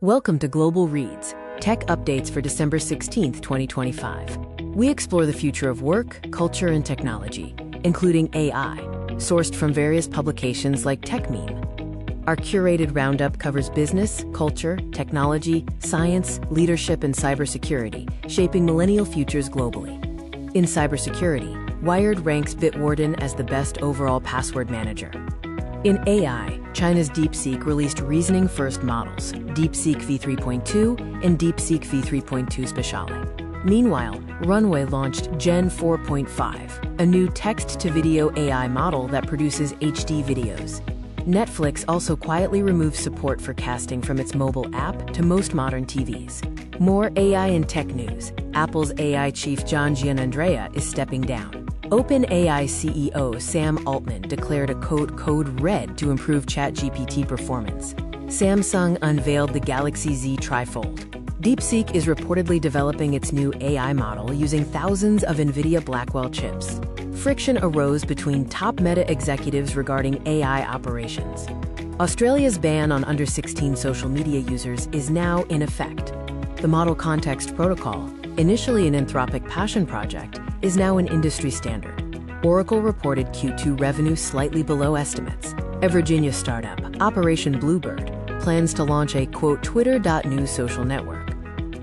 Welcome to Global Reads, Tech Updates for December 16, 2025. We explore the future of work, culture, and technology, including AI, sourced from various publications like TechMeme. Our curated roundup covers business, culture, technology, science, leadership, and cybersecurity, shaping millennial futures globally. In cybersecurity, Wired ranks Bitwarden as the best overall password manager. In AI, China's DeepSeek released reasoning-first models, DeepSeek v3.2 and DeepSeek v3.2 Speciale. Meanwhile, Runway launched Gen 4.5, a new text-to-video AI model that produces HD videos. Netflix also quietly removed support for casting from its mobile app to most modern TVs. More AI and tech news. Apple's AI chief John Giannandrea is stepping down. OpenAI CEO Sam Altman declared a code red to improve ChatGPT performance. Samsung unveiled the Galaxy Z Trifold. DeepSeek is reportedly developing its new AI model using thousands of NVIDIA Blackwell chips. Friction arose between top Meta executives regarding AI operations. Australia's ban on under-16 social media users is now in effect. The Model Context Protocol, initially an Anthropic passion project, is now an industry standard. Oracle reported Q2 revenue slightly below estimates. A Virginia startup, Operation Bluebird, plans to launch a, quote, Twitter.news social network.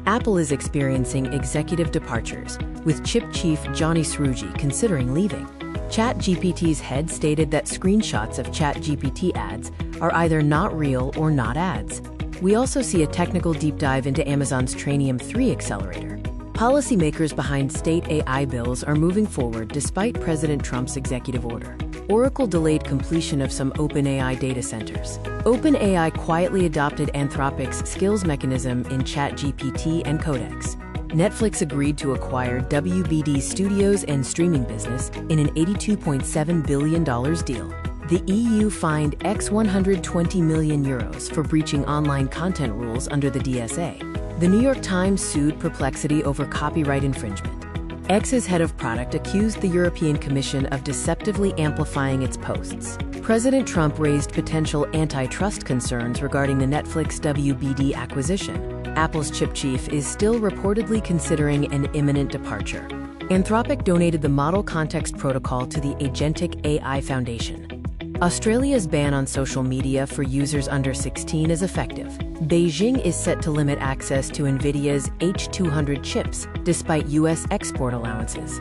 Apple is experiencing executive departures, with chip chief Johnny Srouji considering leaving. ChatGPT's head stated that screenshots of ChatGPT ads are either not real or not ads. We also see a technical deep dive into Amazon's Trainium 3 accelerator. Policymakers behind state AI bills are moving forward despite President Trump's executive order. Oracle delayed completion of some OpenAI data centers. OpenAI quietly adopted Anthropic's skills mechanism in ChatGPT and Codex. Netflix agreed to acquire WBD Studios and streaming business in an $82.7 billion deal. The EU fined X €120 million for breaching online content rules under the DSA. The New York Times sued Perplexity over copyright infringement. X's head of product accused the European Commission of deceptively amplifying its posts. President Trump raised potential antitrust concerns regarding the Netflix WBD acquisition. Apple's chip chief is still reportedly considering an imminent departure. Anthropic donated the Model Context Protocol to the Agentic AI Foundation. Australia's ban on social media for users under 16 is effective. Beijing is set to limit access to NVIDIA's H200 chips, despite U.S. export allowances.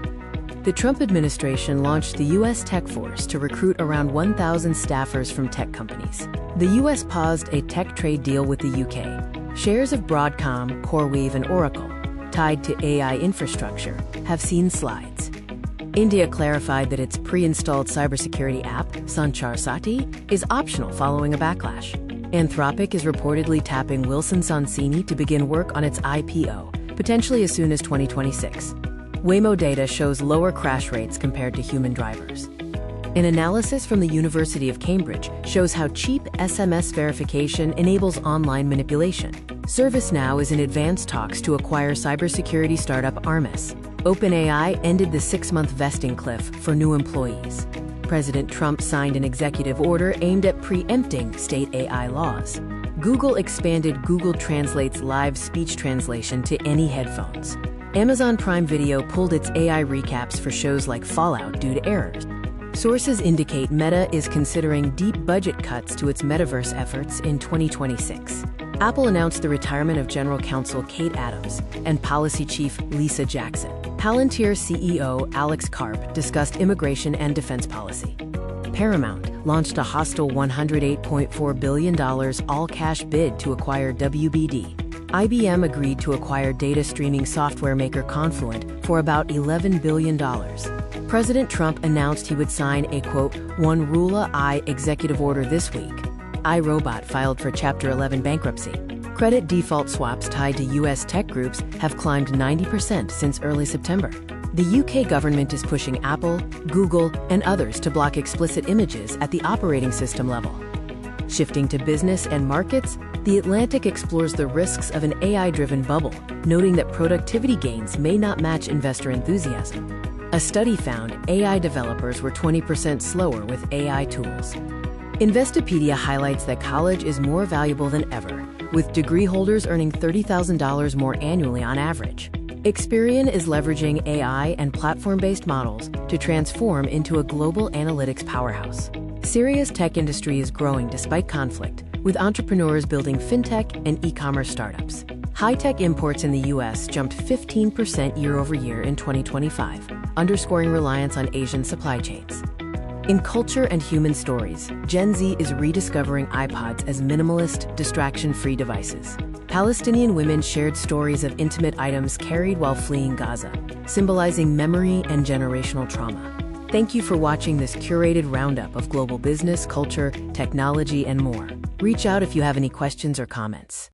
The Trump administration launched the U.S. Tech Force to recruit around 1,000 staffers from tech companies. The U.S. paused a tech trade deal with the U.K. Shares of Broadcom, CoreWeave, and Oracle, tied to AI infrastructure, have seen slides. India clarified that its pre-installed cybersecurity app, Sanchar Sati, is optional following a backlash. Anthropic is reportedly tapping Wilson Sonsini to begin work on its IPO, potentially as soon as 2026. Waymo data shows lower crash rates compared to human drivers. An analysis from the University of Cambridge shows how cheap SMS verification enables online manipulation. ServiceNow is in advanced talks to acquire cybersecurity startup Armis. OpenAI ended the 6-month vesting cliff for new employees. President Trump signed an executive order aimed at preempting state AI laws. Google expanded Google Translate's live speech translation to any headphones. Amazon Prime Video pulled its AI recaps for shows like Fallout due to errors. Sources indicate Meta is considering deep budget cuts to its metaverse efforts in 2026. Apple announced the retirement of General Counsel Kate Adams and Policy Chief Lisa Jackson. Palantir CEO Alex Karp discussed immigration and defense policy. Paramount launched a hostile $108.4 billion all-cash bid to acquire WBD. IBM agreed to acquire data streaming software maker Confluent for about $11 billion. President Trump announced he would sign a, quote, One Rule I executive order this week. iRobot filed for Chapter 11 bankruptcy. Credit default swaps tied to U.S. tech groups have climbed 90% since early September. The UK government is pushing Apple, Google, and others to block explicit images at the operating system level. Shifting to business and markets, The Atlantic explores the risks of an AI-driven bubble, noting that productivity gains may not match investor enthusiasm. A study found AI developers were 20% slower with AI tools. Investopedia highlights that college is more valuable than ever, with degree holders earning $30,000 more annually on average. Experian is leveraging AI and platform-based models to transform into a global analytics powerhouse. Syria's tech industry is growing despite conflict, with entrepreneurs building fintech and e-commerce startups. High-tech imports in the U.S. jumped 15% year-over-year in 2025, underscoring reliance on Asian supply chains. In culture and human stories, Gen Z is rediscovering iPods as minimalist, distraction-free devices. Palestinian women shared stories of intimate items carried while fleeing Gaza, symbolizing memory and generational trauma. Thank you for watching this curated roundup of global business, culture, technology, and more. Reach out if you have any questions or comments.